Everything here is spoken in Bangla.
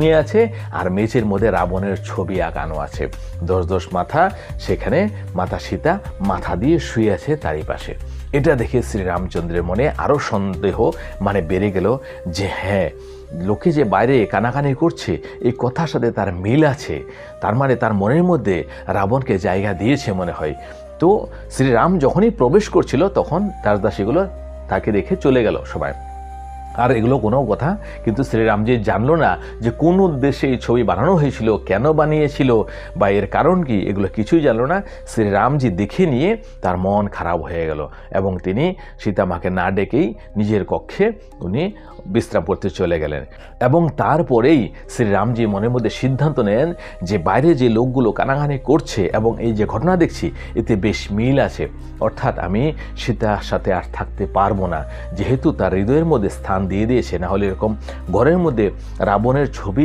শুয়ে আছে, আর মেঝের মধ্যে রাবণের ছবি আঁকানো আছে। 10 মাথা, সেখানে মাতা সীতা মাথা দিয়ে শুয়ে আছে তারই পাশে। এটা দেখে শ্রীরামচন্দ্রের মনে আরও সন্দেহ বেড়ে গেল যে হ্যাঁ, লোকে যে বাইরে কানাকানি করছে এই কথার সাথে তার মিল আছে, তার তার মনের মধ্যে রাবণকে জায়গা দিয়েছে মনে হয়। তো শ্রীরাম যখনই প্রবেশ করছিল তখন তার দাসীগুলো তাকে দেখে চলে গেল সবাই। আর এগুলো কোনো কথা কিন্তু শ্রীরামজি জানলো না যে কোন উদ্দেশ্যে এই ছবি বানানো হয়েছিল, কেন বানিয়েছিল বা এর কারণ কি, এগুলো কিছুই জানলো না। শ্রীরামজি দেখে নিয়ে তার মন খারাপ হয়ে গেল এবং তিনি সীতামাকে না ডেকেই নিজের কক্ষে উনি বিশ্রাম করতে চলে গেলেন। এবং তারপরেই শ্রীরামজি মনের মধ্যে সিদ্ধান্ত নেন যে বাইরে যে লোকগুলো কানাকানি করছে এবং এই যে ঘটনা দেখছি এতে বেশ মিল আছে, অর্থাৎ আমি সীতার সাথে আর থাকতে পারবো না, যেহেতু তার হৃদয়ের মধ্যে স্থান দিয়ে দিয়েছে। না হলে এরকম ঘরের মধ্যে রাবণের ছবি